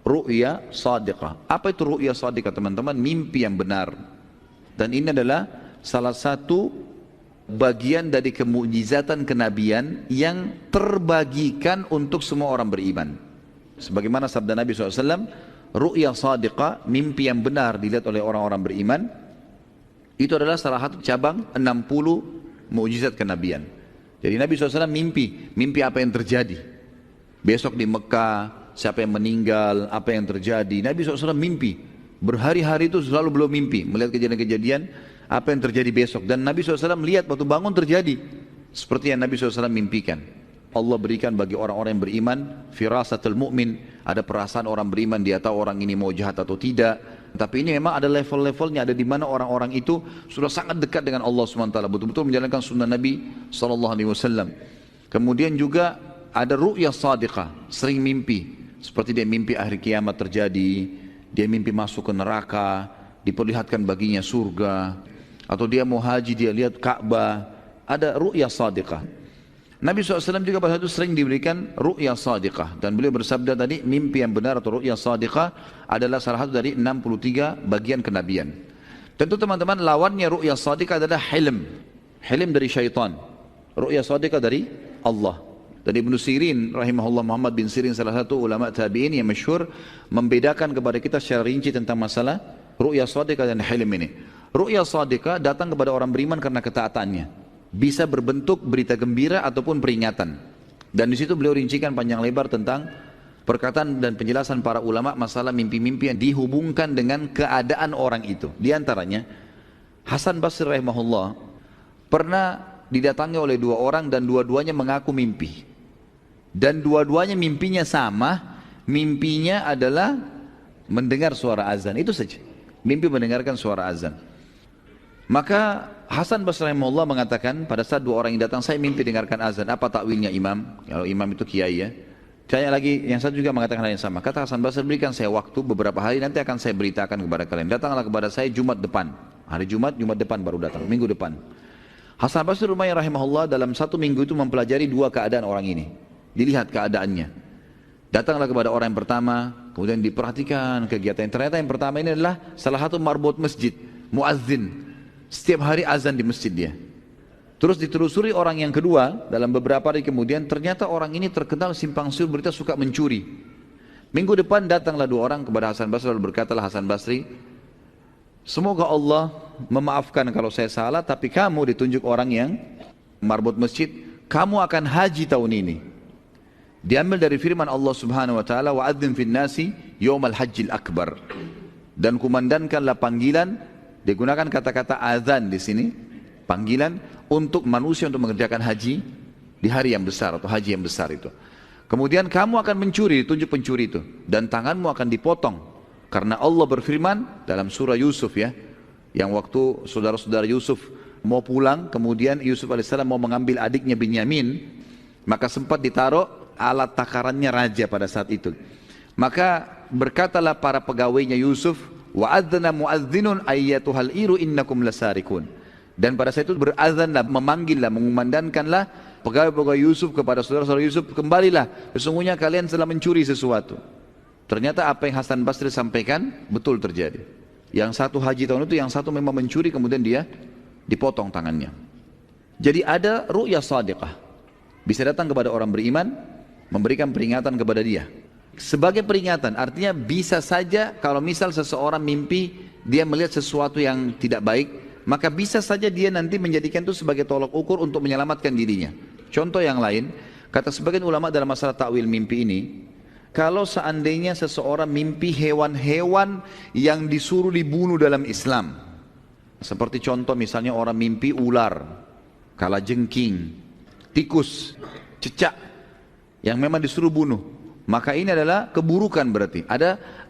ru'ya shadiqah. Apa itu ru'ya shadiqah teman-teman? Mimpi yang benar. Dan ini adalah salah satu bagian dari kemukjizatan kenabian yang terbagikan untuk semua orang beriman. Sebagaimana sabda Nabi SAW, ru'ya shadiqah, mimpi yang benar dilihat oleh orang-orang beriman, itu adalah salah satu cabang 60 mukjizat kenabian. Jadi Nabi SAW mimpi apa yang terjadi. Besok di Mekah, siapa yang meninggal, apa yang terjadi. Nabi SAW mimpi. Berhari-hari itu selalu belum mimpi, melihat kejadian-kejadian apa yang terjadi besok. Dan Nabi SAW melihat waktu bangun terjadi seperti yang Nabi SAW mimpikan. Allah berikan bagi orang-orang yang beriman firasatul mu'min, ada perasaan orang beriman, dia tahu orang ini mau jahat atau tidak. Tapi ini memang ada level-levelnya, ada di mana orang-orang itu sudah sangat dekat dengan Allah SWT, betul-betul menjalankan sunnah Nabi SAW. Kemudian juga ada ru'ya shadiqah, sering mimpi, seperti dia mimpi akhir kiamat terjadi, dia mimpi masuk ke neraka, diperlihatkan baginya surga, atau dia mau haji, dia lihat Ka'bah, ada ru'ya shadiqah. Nabi SAW juga pada itu sering diberikan ru'ya shadiqah, dan beliau bersabda tadi, mimpi yang benar atau ru'ya shadiqah adalah salah satu dari 63 bagian kenabian. Tentu teman-teman, lawannya ru'ya shadiqah adalah hilm dari syaitan. Ru'ya shadiqah dari Allah. Dan Ibnu Sirin rahimahullah, Muhammad bin Sirin, salah satu ulama tabi'in yang masyhur, membedakan kepada kita secara rinci tentang masalah ru'ya shadiqah dan hilm ini. Ru'ya shadiqah datang kepada orang beriman karena ketaatannya, bisa berbentuk berita gembira ataupun peringatan. Dan di situ beliau rincikan panjang lebar tentang perkataan dan penjelasan para ulama masalah mimpi-mimpi yang dihubungkan dengan keadaan orang itu. Di antaranya Hasan Basri rahimahullah pernah didatangi oleh dua orang dan dua-duanya mengaku mimpi. Dan dua-duanya mimpinya sama, mimpinya adalah mendengar suara azan, itu saja. Mimpi mendengarkan suara azan. Maka Hasan Basri rahimahullah mengatakan pada saat dua orang yang datang, saya mimpi dengarkan azan, apa takwilnya imam? Kalau imam itu kiai ya. Tanya lagi, yang satu juga mengatakan hal yang sama. Kata Hasan Basri, berikan saya waktu beberapa hari, nanti akan saya beritakan kepada kalian. Datanglah kepada saya Jumat depan. Hari Jumat depan baru datang, minggu depan. Hasan Basri lumayan rahimahullah dalam satu minggu itu mempelajari dua keadaan orang ini. Dilihat keadaannya. Datanglah kepada orang yang pertama, kemudian diperhatikan kegiatan. Ternyata yang pertama ini adalah salah satu marbot masjid, muazzin. Setiap hari azan di masjid dia. Terus ditelusuri orang yang kedua, dalam beberapa hari kemudian ternyata orang ini terkenal simpang siur berita, suka mencuri. Minggu depan datanglah dua orang kepada Hasan Basri, lalu berkatalah Hasan Basri, semoga Allah memaafkan kalau saya salah, tapi kamu ditunjuk orang yang marbot masjid, kamu akan haji tahun ini. Diambil dari firman Allah Subhanahu wa taala, wa'adzim fin nasi yaumal hajjil akbar. Dan kumandankanlah panggilan, digunakan kata-kata azan di sini, panggilan untuk manusia untuk mengerjakan haji di hari yang besar atau haji yang besar itu. Kemudian kamu akan mencuri, ditunjuk pencuri itu, dan tanganmu akan dipotong. Karena Allah berfirman dalam surah Yusuf ya, yang waktu saudara-saudara Yusuf mau pulang, kemudian Yusuf alaihissalam mau mengambil adiknya Binyamin, maka sempat ditaruh alat takarannya raja pada saat itu. Maka berkatalah para pegawainya Yusuf, wa'adzana mu'adzinun ayyatuhal iru innakum lasarikun. Dan pada saat itu berazanlah, memanggillah, mengumandangkanlah pegawai-pegawai Yusuf kepada saudara-saudara Yusuf, kembalilah, sesungguhnya kalian telah mencuri sesuatu. Ternyata apa yang Hasan Basri sampaikan betul terjadi. Yang satu haji tahun itu, yang satu memang mencuri, kemudian dia dipotong tangannya. Jadi ada ru'ya shadiqah, bisa datang kepada orang beriman, memberikan peringatan kepada dia. Sebagai peringatan, artinya bisa saja kalau misal seseorang mimpi dia melihat sesuatu yang tidak baik, maka bisa saja dia nanti menjadikan itu sebagai tolak ukur untuk menyelamatkan dirinya. Contoh yang lain, kata sebagian ulama dalam masalah takwil mimpi ini, kalau seandainya seseorang mimpi hewan-hewan yang disuruh dibunuh dalam Islam, seperti contoh misalnya orang mimpi ular, kalajengking, tikus, cecak yang memang disuruh bunuh, maka ini adalah keburukan berarti.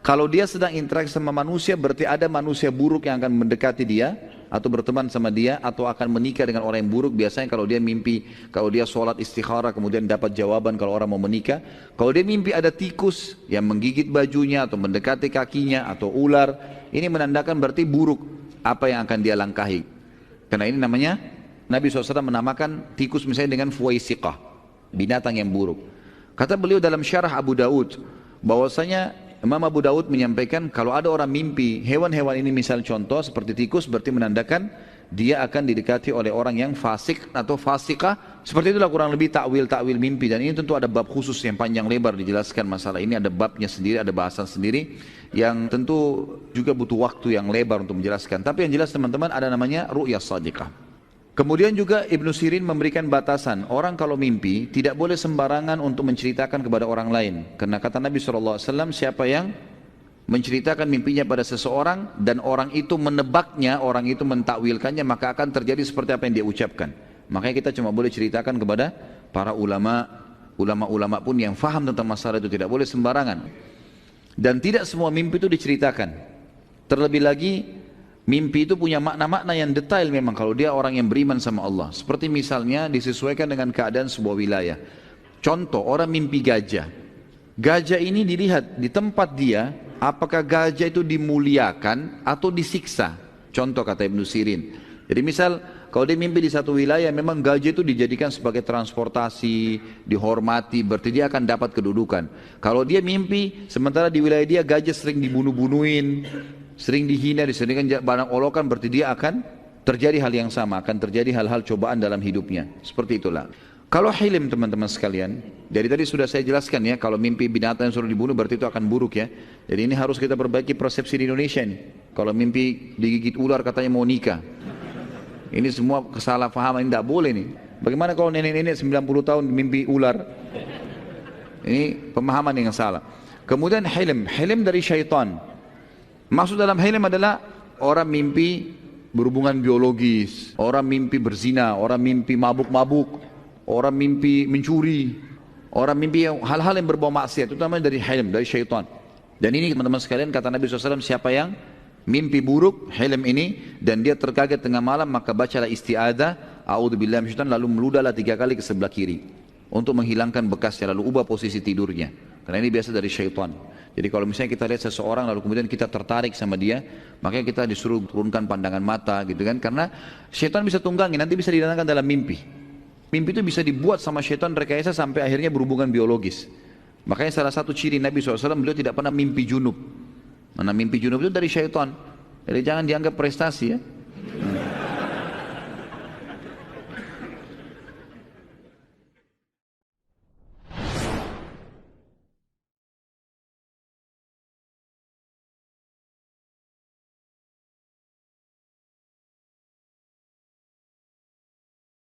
Kalau dia sedang interaksi sama manusia, berarti ada manusia buruk yang akan mendekati dia atau berteman sama dia atau akan menikah dengan orang yang buruk. Biasanya kalau dia mimpi, kalau dia sholat istikharah kemudian dapat jawaban kalau orang mau menikah. Kalau dia mimpi ada tikus yang menggigit bajunya atau mendekati kakinya atau ular, ini menandakan berarti buruk apa yang akan dia langkahi. Karena ini namanya, Nabi SAW menamakan tikus misalnya dengan fuwaisiqah, binatang yang buruk. Kata beliau dalam syarah Abu Daud, bahwasanya Imam Abu Daud menyampaikan kalau ada orang mimpi hewan-hewan ini misal contoh seperti tikus, berarti menandakan dia akan didekati oleh orang yang fasik atau fasikah. Seperti itulah kurang lebih takwil mimpi, dan ini tentu ada bab khusus yang panjang lebar dijelaskan masalah ini, ada babnya sendiri, ada bahasan sendiri yang tentu juga butuh waktu yang lebar untuk menjelaskan. Tapi yang jelas teman-teman ada namanya ru'yah shadiqah. Kemudian juga Ibnu Sirin memberikan batasan, orang kalau mimpi tidak boleh sembarangan untuk menceritakan kepada orang lain. Karena kata Nabi SAW, siapa yang menceritakan mimpinya pada seseorang dan orang itu menebaknya, orang itu mentakwilkannya, maka akan terjadi seperti apa yang dia ucapkan. Makanya kita cuma boleh ceritakan kepada para ulama pun yang faham tentang masalah itu, tidak boleh sembarangan. Dan tidak semua mimpi itu diceritakan. Terlebih lagi mimpi itu punya makna-makna yang detail memang kalau dia orang yang beriman sama Allah. Seperti misalnya disesuaikan dengan keadaan sebuah wilayah. Contoh, orang mimpi gajah. Gajah ini dilihat di tempat dia, apakah gajah itu dimuliakan atau disiksa. Contoh kata Ibnu Sirin. Jadi misal kalau dia mimpi di satu wilayah memang gajah itu dijadikan sebagai transportasi, dihormati, berarti dia akan dapat kedudukan. Kalau dia mimpi sementara di wilayah dia gajah sering dibunuh-bunuhin, sering dihina, disediakan barang olokan, berarti dia akan terjadi hal yang sama, akan terjadi hal-hal cobaan dalam hidupnya. Seperti itulah. Kalau hilim teman-teman sekalian, dari tadi sudah saya jelaskan ya, kalau mimpi binatang yang suruh dibunuh berarti itu akan buruk ya. Jadi ini harus kita perbaiki persepsi di Indonesia nih. Kalau mimpi digigit ular katanya mau nikah. Ini semua kesalahpahaman, ini tidak boleh nih. Bagaimana kalau nenek-nenek 90 tahun mimpi ular? Ini pemahaman yang salah. Kemudian hilim dari syaitan. Maksud dalam hilim adalah orang mimpi berhubungan biologis, orang mimpi berzina, orang mimpi mabuk-mabuk, orang mimpi mencuri, orang mimpi hal-hal yang berbau maksiat, itu namanya dari hilim, dari syaitan. Dan ini teman-teman sekalian kata Nabi SAW, siapa yang mimpi buruk, hilim ini, dan dia terkaget tengah malam, maka bacalah isti'adzah, a'udzubillahi minasyaitonir, lalu meludahlah 3 kali ke sebelah kiri untuk menghilangkan bekasnya, lalu ubah posisi tidurnya. Karena ini biasa dari syaitan. Jadi kalau misalnya kita lihat seseorang lalu kemudian kita tertarik sama dia, makanya kita disuruh turunkan pandangan mata gitu kan, karena syaitan bisa tunggangi, nanti bisa didatangkan dalam mimpi. Mimpi itu bisa dibuat sama syaitan rekayasa sampai akhirnya berhubungan biologis. Makanya salah satu ciri Nabi SAW, beliau tidak pernah mimpi junub. Mana mimpi junub itu dari syaitan. Jadi jangan dianggap prestasi ya.